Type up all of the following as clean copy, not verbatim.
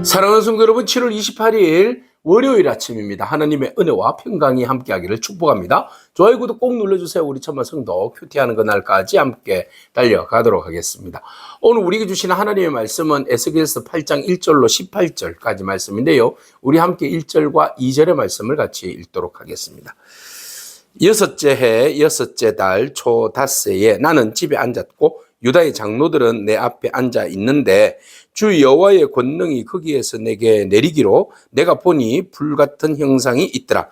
사랑하는 성도 여러분, 7월 28일 월요일 아침입니다. 하나님의 은혜와 평강이 함께하기를 축복합니다. 좋아요, 구독 꼭 눌러주세요. 우리 천만 성도 큐티하는 그날까지 함께 달려가도록 하겠습니다. 오늘 우리에게 주시는 하나님의 말씀은 에스겔서 8장 1절로 18절까지 말씀인데요. 우리 함께 1절과 2절의 말씀을 같이 읽도록 하겠습니다. 여섯째 해 여섯째 달 초 닷새에 나는 집에 앉았고 유다의 장로들은 내 앞에 앉아 있는데 주 여호와의 권능이 거기에서 내게 내리기로 내가 보니 불같은 형상이 있더라.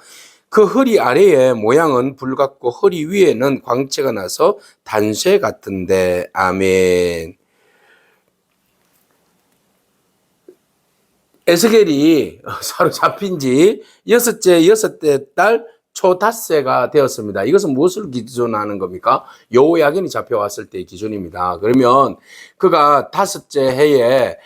그 허리 아래의 모양은 불같고 허리 위에는 광채가 나서 단쇠 같은데. 아멘. 에스겔이 사로잡힌 지 여섯째 달 초 닷새가 되었습니다. 이것은 무엇을 기준하는 겁니까? 여호야긴이 잡혀왔을 때의 기준입니다. 그러면 그가 다섯째 해에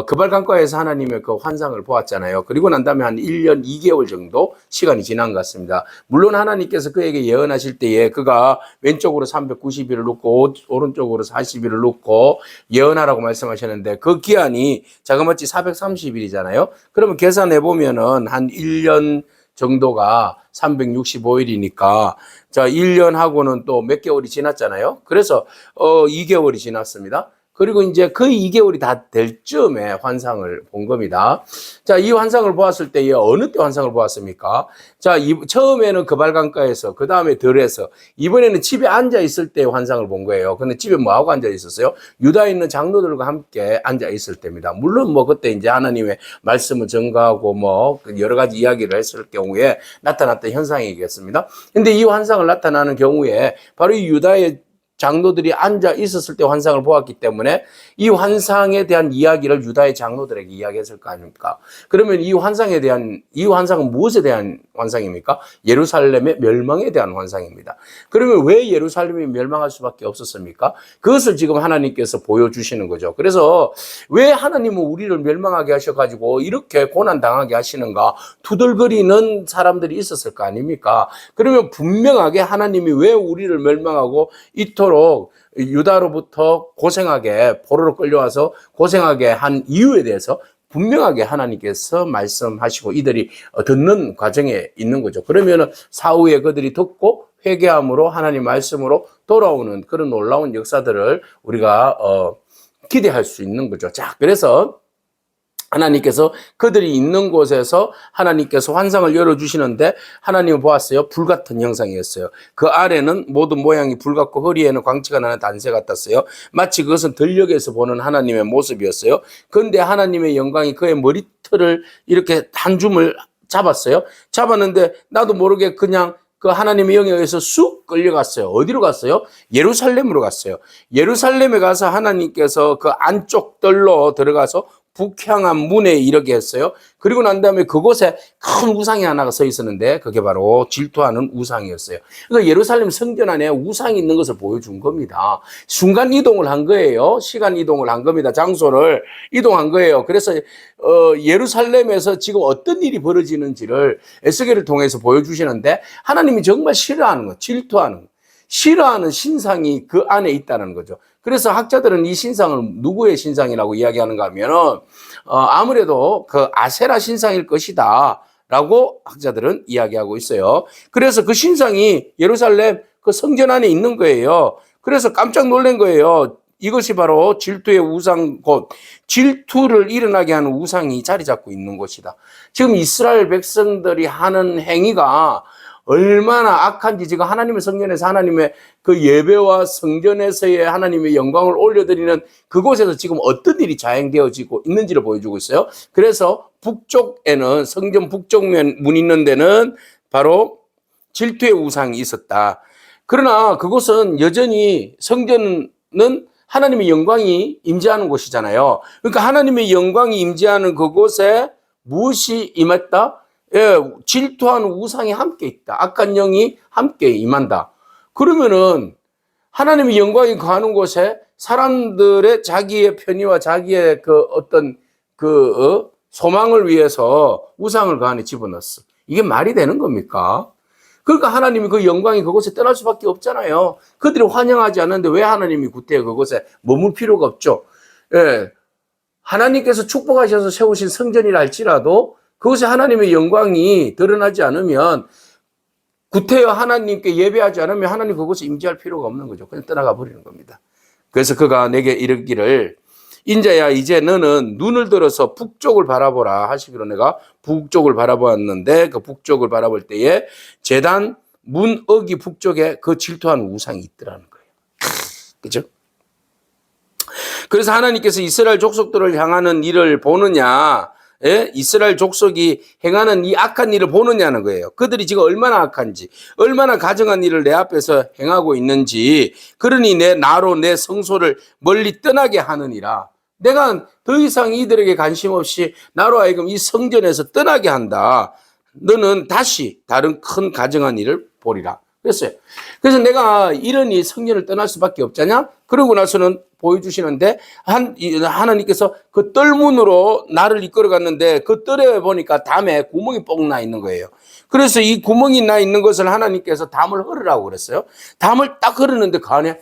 그발강가에서 하나님의 그 환상을 보았잖아요. 그리고 난 다음에 한 1년 2개월 정도 시간이 지난 것 같습니다. 물론 하나님께서 그에게 예언하실 때에 그가 왼쪽으로 390일을 놓고 오른쪽으로 40일을 놓고 예언하라고 말씀하셨는데 그 기한이 자그마치 430일이잖아요. 그러면 계산해 보면은 한 1년 정도가 365일이니까 자 1년하고는 또 몇 개월이 지났잖아요. 그래서 2개월이 지났습니다. 그리고 이제 그 2개월이 다 될 즈음에 환상을 본 겁니다. 자, 이 환상을 보았을 때에 어느 때 환상을 보았습니까? 자, 처음에는 그발강가에서, 그 다음에 들에서, 이번에는 집에 앉아 있을 때 환상을 본 거예요. 근데 집에 뭐하고 앉아 있었어요? 유다에 있는 장로들과 함께 앉아 있을 때입니다. 물론 뭐 그때 이제 하나님의 말씀을 전가하고 뭐 여러 가지 이야기를 했을 경우에 나타났던 현상이겠습니다. 근데 이 환상을 나타나는 경우에 바로 이 유다의 장로들이 앉아 있었을 때 환상을 보았기 때문에 이 환상에 대한 이야기를 유다의 장로들에게 이야기했을 거 아닙니까? 그러면 이 환상은 무엇에 대한 환상입니까? 예루살렘의 멸망에 대한 환상입니다. 그러면 왜 예루살렘이 멸망할 수밖에 없었습니까? 그것을 지금 하나님께서 보여주시는 거죠. 그래서 왜 하나님은 우리를 멸망하게 하셔가지고 이렇게 고난당하게 하시는가 투덜거리는 사람들이 있었을 거 아닙니까? 그러면 분명하게 하나님이 왜 우리를 멸망하고 이토록 유다로부터 고생하게 포로로 끌려와서 고생하게 한 이유에 대해서 분명하게 하나님께서 말씀하시고 이들이 듣는 과정에 있는 거죠. 그러면 사후에 그들이 듣고 회개함으로 하나님 말씀으로 돌아오는 그런 놀라운 역사들을 우리가 기대할 수 있는 거죠. 자, 그래서 하나님께서 그들이 있는 곳에서 하나님께서 환상을 열어주시는데 하나님은 보았어요. 불같은 형상이었어요. 그 아래는 모든 모양이 불같고 허리에는 광채가 나는 단쇠 같았어요. 마치 그것은 들녘에서 보는 하나님의 모습이었어요. 그런데 하나님의 영광이 그의 머리털을 이렇게 한 줌을 잡았어요. 잡았는데 나도 모르게 그냥 그 하나님의 영에 의해서 쑥 끌려갔어요. 어디로 갔어요? 예루살렘으로 갔어요. 예루살렘에 가서 하나님께서 그 안쪽 뜰로 들어가서 북향한 문에 이르게 했어요. 그리고 난 다음에 그곳에 큰 우상이 하나가 서 있었는데 그게 바로 질투하는 우상이었어요. 그러니까 예루살렘 성전 안에 우상이 있는 것을 보여준 겁니다. 순간 이동을 한 거예요. 시간 이동을 한 겁니다. 장소를 이동한 거예요. 그래서 예루살렘에서 지금 어떤 일이 벌어지는지를 에스겔을 통해서 보여주시는데 하나님이 정말 싫어하는 거, 질투하는 거, 싫어하는 신상이 그 안에 있다는 거죠. 그래서 학자들은 이 신상을 누구의 신상이라고 이야기하는가 하면은 아무래도 그 아세라 신상일 것이다 라고 학자들은 이야기하고 있어요. 그래서 그 신상이 예루살렘 그 성전 안에 있는 거예요. 그래서 깜짝 놀란 거예요. 이것이 바로 질투의 우상 곳, 질투를 일어나게 하는 우상이 자리 잡고 있는 곳이다. 지금 이스라엘 백성들이 하는 행위가 얼마나 악한지 지금 하나님의 성전에서 하나님의 그 예배와 성전에서의 하나님의 영광을 올려드리는 그곳에서 지금 어떤 일이 자행되어지고 있는지를 보여주고 있어요. 그래서 북쪽에는 성전 북쪽 문 있는 데는 바로 질투의 우상이 있었다. 그러나 그곳은 여전히 성전은 하나님의 영광이 임재하는 곳이잖아요. 그러니까 하나님의 영광이 임재하는 그곳에 무엇이 임했다? 예, 질투하는 우상이 함께 있다. 악한 영이 함께 임한다. 그러면은 하나님의 영광이 거하는 곳에 사람들의 자기의 편의와 자기의 그 어떤 소망을 위해서 우상을 그 안에 집어넣었어. 이게 말이 되는 겁니까? 그러니까 하나님이 그 영광이 그곳에 떠날 수밖에 없잖아요. 그들이 환영하지 않는데 왜 하나님이 구태여 그곳에 머물 필요가 없죠. 예. 하나님께서 축복하셔서 세우신 성전이라 할지라도 그것에 하나님의 영광이 드러나지 않으면, 구태여 하나님께 예배하지 않으면 하나님 그것을 임재할 필요가 없는 거죠. 그냥 떠나가 버리는 겁니다. 그래서 그가 내게 이르기를, 인자야 이제 너는 눈을 들어서 북쪽을 바라보라 하시기로 내가 북쪽을 바라보았는데, 그 북쪽을 바라볼 때에 제단 문어기 북쪽에 그 질투한 우상이 있더라는 거예요. 그죠? 그래서 하나님께서 이스라엘 족속들을 향하는 일을 보느냐, 예? 이스라엘 족속이 행하는 이 악한 일을 보느냐는 거예요. 그들이 지금 얼마나 악한지, 얼마나 가증한 일을 내 앞에서 행하고 있는지. 그러니 나로 내 성소를 멀리 떠나게 하느니라. 내가 더 이상 이들에게 관심 없이 나로 하여금 이 성전에서 떠나게 한다. 너는 다시 다른 큰 가증한 일을 보리라 그랬어요. 그래서 내가 이러니 성전을 떠날 수밖에 없잖냐. 그러고 나서는 보여주시는데, 하나님께서 그 뜰문으로 나를 이끌어 갔는데, 그 뜰에 보니까 담에 구멍이 뽕 나 있는 거예요. 그래서 이 구멍이 나 있는 것을 하나님께서 담을 헐으라고 그랬어요. 담을 딱 헐었는데 그 안에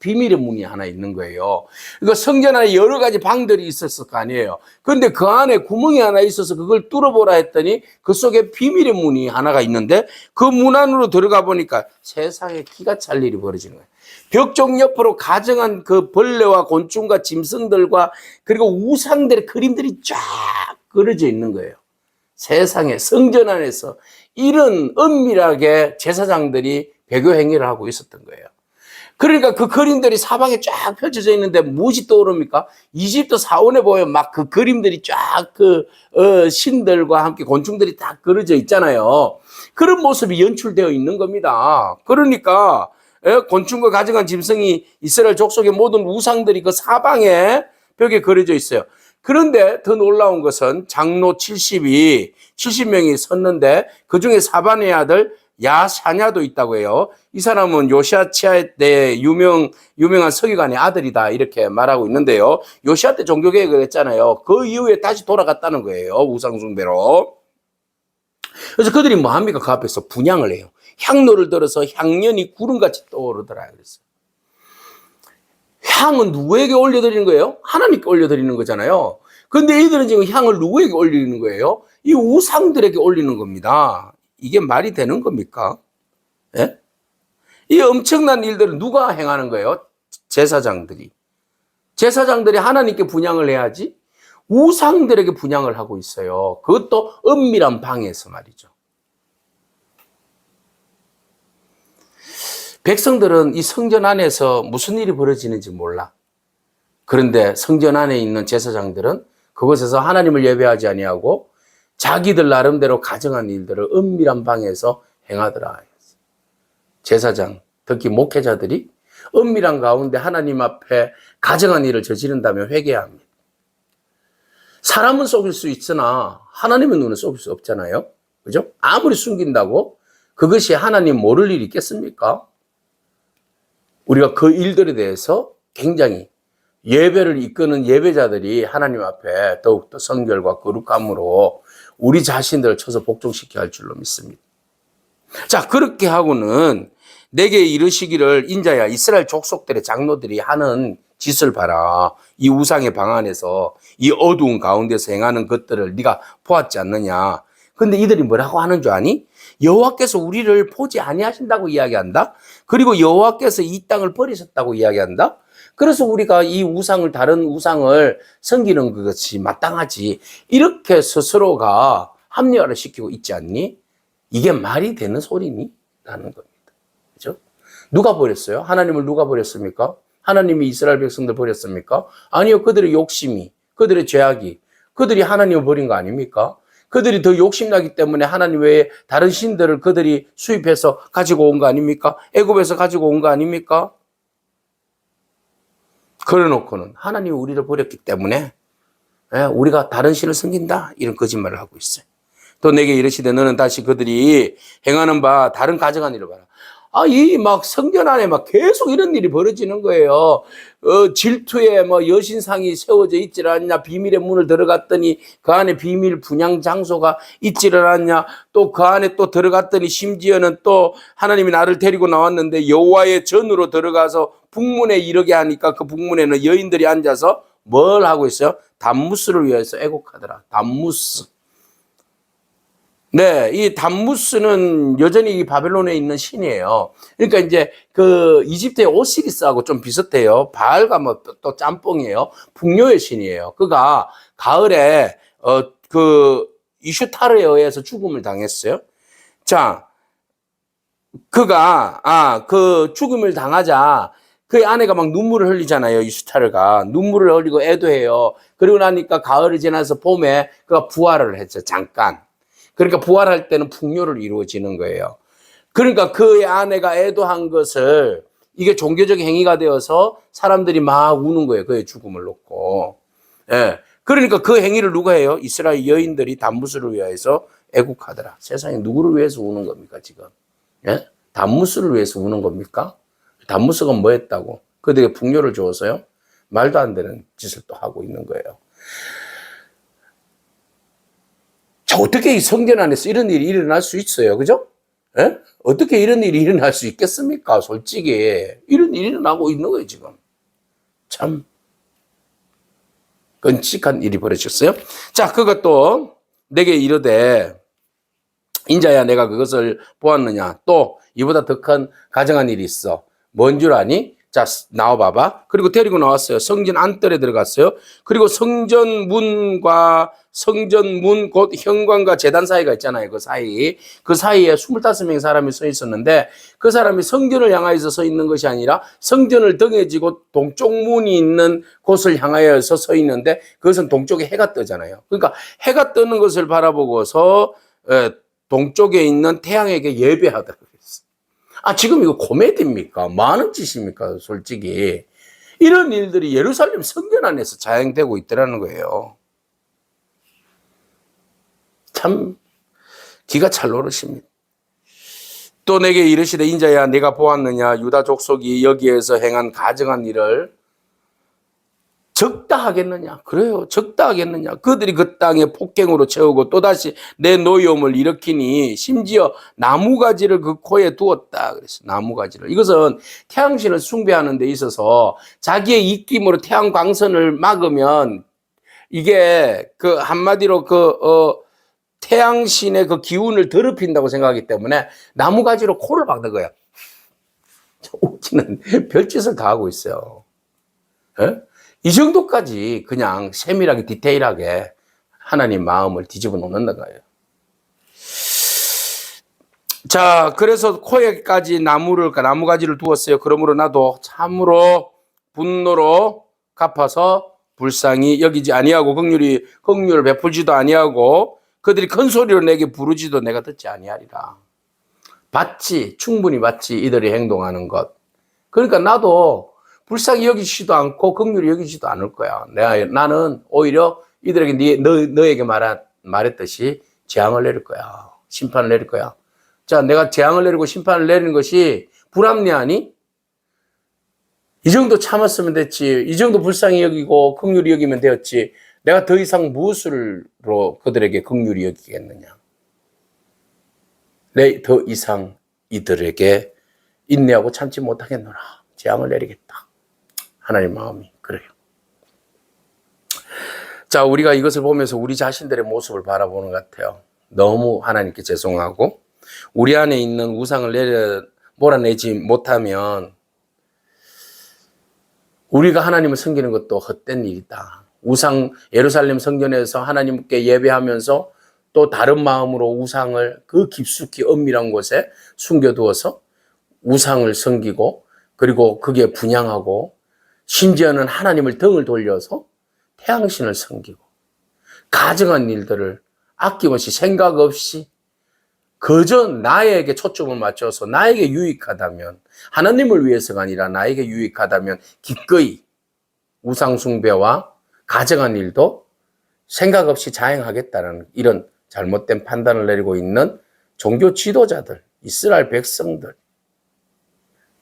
비밀의 문이 하나 있는 거예요. 그러니까 성전 안에 여러 가지 방들이 있었을 거 아니에요. 그런데 그 안에 구멍이 하나 있어서 그걸 뚫어보라 했더니 그 속에 비밀의 문이 하나가 있는데, 그 문 안으로 들어가 보니까 세상에 기가 찰 일이 벌어지는 거예요. 벽쪽 옆으로 가정한 그 벌레와 곤충과 짐승들과 그리고 우상들의 그림들이 쫙 그려져 있는 거예요. 세상에 성전 안에서 이런 은밀하게 제사장들이 배교 행위를 하고 있었던 거예요. 그러니까 그 그림들이 사방에 쫙 펼쳐져 있는데 무엇이 떠오릅니까? 이집트 사원에 보면 막 그 그림들이 쫙 신들과 함께 곤충들이 다 그려져 있잖아요. 그런 모습이 연출되어 있는 겁니다. 그러니까 곤충과 가증한 짐승이 이스라엘 족속의 모든 우상들이 그 사방에 벽에 그려져 있어요. 그런데 더 놀라운 것은 장로 70명이 섰는데 그 중에 사반의 아들 야샤냐도 있다고 해요. 이 사람은 요시아치아 때 유명한 서기관의 아들이다 이렇게 말하고 있는데요. 요시아 때 종교개혁을 했잖아요. 그 이후에 다시 돌아갔다는 거예요. 우상숭배로. 그래서 그들이 뭐 합니까? 그 앞에서 분향을 해요. 향로를 들어서 향연이 구름같이 떠오르더라 그랬어요. 향은 누구에게 올려드리는 거예요? 하나님께 올려드리는 거잖아요. 근데 이들은 지금 향을 누구에게 올리는 거예요? 이 우상들에게 올리는 겁니다. 이게 말이 되는 겁니까? 예? 이 엄청난 일들은 누가 행하는 거예요? 제사장들이. 제사장들이 하나님께 분향을 해야지 우상들에게 분향을 하고 있어요. 그것도 은밀한 방에서 말이죠. 백성들은 이 성전 안에서 무슨 일이 벌어지는지 몰라. 그런데 성전 안에 있는 제사장들은 그곳에서 하나님을 예배하지 아니하고 자기들 나름대로 가정한 일들을 은밀한 방에서 행하더라. 제사장, 특히 목회자들이 은밀한 가운데 하나님 앞에 가정한 일을 저지른다면 회개해야 합니다. 사람은 속일 수 있으나 하나님의 눈은 속일 수 없잖아요. 그죠? 아무리 숨긴다고 그것이 하나님 모를 일이 있겠습니까? 우리가 그 일들에 대해서 굉장히 예배를 이끄는 예배자들이 하나님 앞에 더욱더 성결과 거룩함으로 우리 자신들을 쳐서 복종시켜야 할 줄로 믿습니다. 자, 그렇게 하고는 내게 이르시기를, 인자야 이스라엘 족속들의 장로들이 하는 짓을 봐라. 이 우상의 방 안에서 이 어두운 가운데서 행하는 것들을 네가 보았지 않느냐. 근데 이들이 뭐라고 하는 줄 아니? 여호와께서 우리를 보지 아니하신다고 이야기한다. 그리고 여호와께서 이 땅을 버리셨다고 이야기한다. 그래서 우리가 이 우상을, 다른 우상을 섬기는 것이 마땅하지. 이렇게 스스로가 합리화를 시키고 있지 않니? 이게 말이 되는 소리니? 라는 겁니다. 그죠? 누가 버렸어요? 하나님을 누가 버렸습니까? 하나님이 이스라엘 백성들 버렸습니까? 아니요. 그들의 욕심이, 그들의 죄악이, 그들이 하나님을 버린 거 아닙니까? 그들이 더 욕심나기 때문에 하나님 외에 다른 신들을 그들이 수입해서 가지고 온 거 아닙니까? 애굽에서 가지고 온 거 아닙니까? 그래놓고는 하나님이 우리를 버렸기 때문에 우리가 다른 신을 섬긴다, 이런 거짓말을 하고 있어요. 또 내게 이르시되 너는 다시 그들이 행하는 바 다른 가증한 일을 봐라. 이 막 성전 안에 막 계속 이런 일이 벌어지는 거예요. 질투에 뭐 여신상이 세워져 있질 않냐. 비밀의 문을 들어갔더니 그 안에 비밀 분향 장소가 있지를 않냐. 또 그 안에 또 들어갔더니 심지어는 또 하나님이 나를 데리고 나왔는데 여호와의 전으로 들어가서 북문에 이르게 하니까 그 북문에는 여인들이 앉아서 뭘 하고 있어요? 담무스를 위해서 애곡하더라. 담무스. 네, 이 담무스는 여전히 이 바벨론에 있는 신이에요. 그러니까 이제 그 이집트의 오시리스하고 좀 비슷해요. 바알과 뭐 또 짬뽕이에요. 풍요의 신이에요. 그가 가을에 그 이슈타르에 의해서 죽음을 당했어요. 자, 그가 그 죽음을 당하자 그의 아내가 막 눈물을 흘리잖아요. 이슈타르가 눈물을 흘리고 애도해요. 그리고 나니까 가을이 지나서 봄에 그가 부활을 했죠. 잠깐. 그러니까 부활할 때는 풍요를 이루어지는 거예요. 그러니까 그의 아내가 애도한 것을 이게 종교적 행위가 되어서 사람들이 막 우는 거예요. 그의 죽음을 놓고. 예. 그러니까 그 행위를 누가 해요? 이스라엘 여인들이 담무스를 위해서 애국하더라. 세상에 누구를 위해서 우는 겁니까, 지금? 예? 담무스를 위해서 우는 겁니까? 담무스가 뭐 했다고? 그들에게 풍요를 주어서요? 말도 안 되는 짓을 또 하고 있는 거예요. 자, 어떻게 이 성전 안에서 이런 일이 일어날 수 있어요? 그죠? 예? 어떻게 이런 일이 일어날 수 있겠습니까? 솔직히. 이런 일이 일어나고 있는 거예요, 지금. 참. 끔찍한 일이 벌어졌어요. 자, 그것도 내게 이르되, 인자야, 내가 그것을 보았느냐? 또, 이보다 더 큰 가정한 일이 있어. 뭔 줄 아니? 자, 나와봐봐. 그리고 데리고 나왔어요. 성전 안뜰에 들어갔어요. 그리고 성전 문, 곧 현관과 제단 사이가 있잖아요. 그 사이. 그 사이에 25명의 사람이 서 있었는데, 그 사람이 성전을 향하여서 서 있는 것이 아니라, 성전을 등에 지고 동쪽 문이 있는 곳을 향하여서 서 있는데, 그것은 동쪽에 해가 뜨잖아요. 그러니까 해가 뜨는 것을 바라보고서, 동쪽에 있는 태양에게 예배하더라고요. 지금 이거 코미디입니까? 많은 짓입니까? 솔직히. 이런 일들이 예루살렘 성전 안에서 자행되고 있더라는 거예요. 참 기가 찰 노릇입니다. 또 내게 이르시되 인자야 내가 보았느냐 유다 족속이 여기에서 행한 가증한 일을 적다 하겠느냐? 그래요. 적다 하겠느냐? 그들이 그 땅에 폭행으로 채우고 또다시 내 노여움을 일으키니 심지어 나무가지를 그 코에 두었다. 그랬어. 나무가지를. 이것은 태양신을 숭배하는 데 있어서 자기의 입김으로 태양 광선을 막으면 이게 그 한마디로 태양신의 그 기운을 더럽힌다고 생각하기 때문에 나무가지로 코를 박는 거야. 웃기는 별짓을 다 하고 있어요. 예? 이 정도까지 그냥 세밀하게 디테일하게 하나님 마음을 뒤집어 놓는다 거예요. 자, 그래서 코에까지 나무가지를 두었어요. 그러므로 나도 참으로 분노로 갚아서 불쌍히 여기지 아니하고 긍휼을 베풀지도 아니하고 그들이 큰 소리로 내게 부르지도 내가 듣지 아니하리라. 충분히 봤지 이들이 행동하는 것. 그러니까 나도 불쌍히 여기지도 않고 긍휼히 여기지도 않을 거야. 나는 오히려 이들에게 너에게 말했듯이 재앙을 내릴 거야. 심판을 내릴 거야. 자, 내가 재앙을 내리고 심판을 내리는 것이 불합리하니? 이 정도 참았으면 됐지. 이 정도 불쌍히 여기고 긍휼히 여기면 되었지. 내가 더 이상 무엇으로 그들에게 긍휼히 여기겠느냐. 더 이상 이들에게 인내하고 참지 못하겠노라. 재앙을 내리겠다. 하나님 마음이 그래요. 자, 우리가 이것을 보면서 우리 자신들의 모습을 바라보는 것 같아요. 너무 하나님께 죄송하고 우리 안에 있는 우상을 몰아내지 못하면 우리가 하나님을 섬기는 것도 헛된 일이다. 예루살렘 성전에서 하나님께 예배하면서 또 다른 마음으로 우상을 그 깊숙이 엄밀한 곳에 숨겨두어서 우상을 섬기고 그리고 그게 분향하고 심지어는 하나님을 등을 돌려서 태양신을 섬기고 가증한 일들을 아낌없이 생각 없이 그저 나에게 초점을 맞춰서 나에게 유익하다면 하나님을 위해서가 아니라 나에게 유익하다면 기꺼이 우상 숭배와 가증한 일도 생각 없이 자행하겠다는 이런 잘못된 판단을 내리고 있는 종교 지도자들, 이스라엘 백성들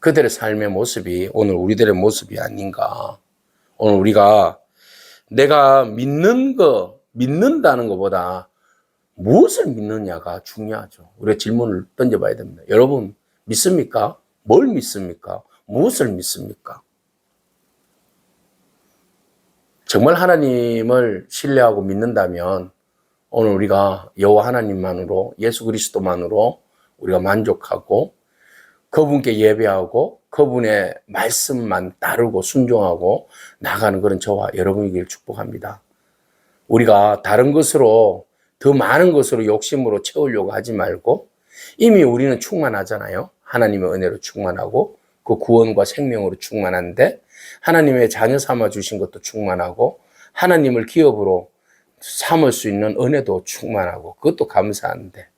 그들의 삶의 모습이 오늘 우리들의 모습이 아닌가. 오늘 우리가 내가 믿는다는 것보다 무엇을 믿느냐가 중요하죠. 우리가 질문을 던져봐야 됩니다. 여러분 믿습니까? 뭘 믿습니까? 무엇을 믿습니까? 정말 하나님을 신뢰하고 믿는다면 오늘 우리가 여호와 하나님만으로, 예수 그리스도만으로 우리가 만족하고 그분께 예배하고 그분의 말씀만 따르고 순종하고 나가는 그런 저와 여러분이길 축복합니다. 우리가 다른 것으로, 더 많은 것으로 욕심으로 채우려고 하지 말고 이미 우리는 충만하잖아요. 하나님의 은혜로 충만하고 그 구원과 생명으로 충만한데 하나님의 자녀 삼아 주신 것도 충만하고 하나님을 기업으로 삼을 수 있는 은혜도 충만하고 그것도 감사한데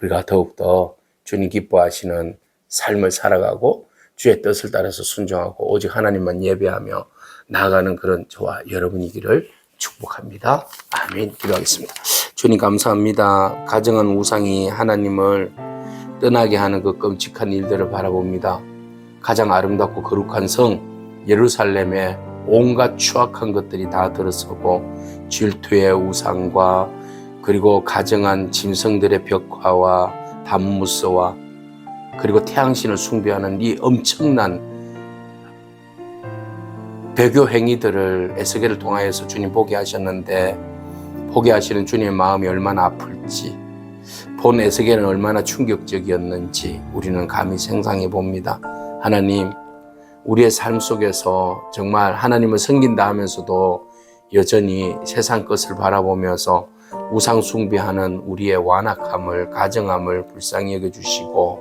우리가 더욱더 주님 기뻐하시는 삶을 살아가고 주의 뜻을 따라서 순종하고 오직 하나님만 예배하며 나아가는 그런 저와 여러분이기를 축복합니다. 아멘. 기도하겠습니다. 주님 감사합니다. 가정한 우상이 하나님을 떠나게 하는 그 끔찍한 일들을 바라봅니다. 가장 아름답고 거룩한 성 예루살렘에 온갖 추악한 것들이 다 들어서고 질투의 우상과 그리고 가정한 짐승들의 벽화와 단무스와 그리고 태양신을 숭배하는 이 엄청난 배교 행위들을 에스겔을 통하여서 주님 보게 하셨는데 보게 하시는 주님의 마음이 얼마나 아플지 본 에스겔은 얼마나 충격적이었는지 우리는 감히 상상해 봅니다. 하나님, 우리의 삶 속에서 정말 하나님을 섬긴다 하면서도 여전히 세상 것을 바라보면서 우상 숭배하는 우리의 완악함을, 가정함을 불쌍히 여겨주시고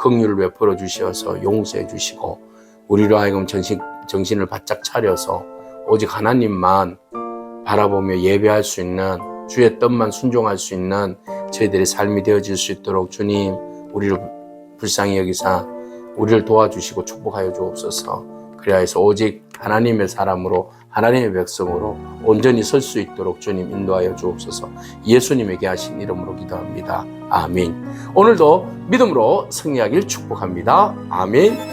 긍휼을 베풀어 주셔서 용서해 주시고 우리로 하여금 정신을 바짝 차려서 오직 하나님만 바라보며 예배할 수 있는 주의 뜻만 순종할 수 있는 저희들의 삶이 되어질 수 있도록 주님 우리를 불쌍히 여기사 우리를 도와주시고 축복하여 주옵소서. 그리하여서 오직 하나님의 사람으로 하나님의 백성으로 온전히 설 수 있도록 주님 인도하여 주옵소서. 예수님에게 하신 이름으로 기도합니다. 아멘. 오늘도 믿음으로 승리하길 축복합니다. 아멘.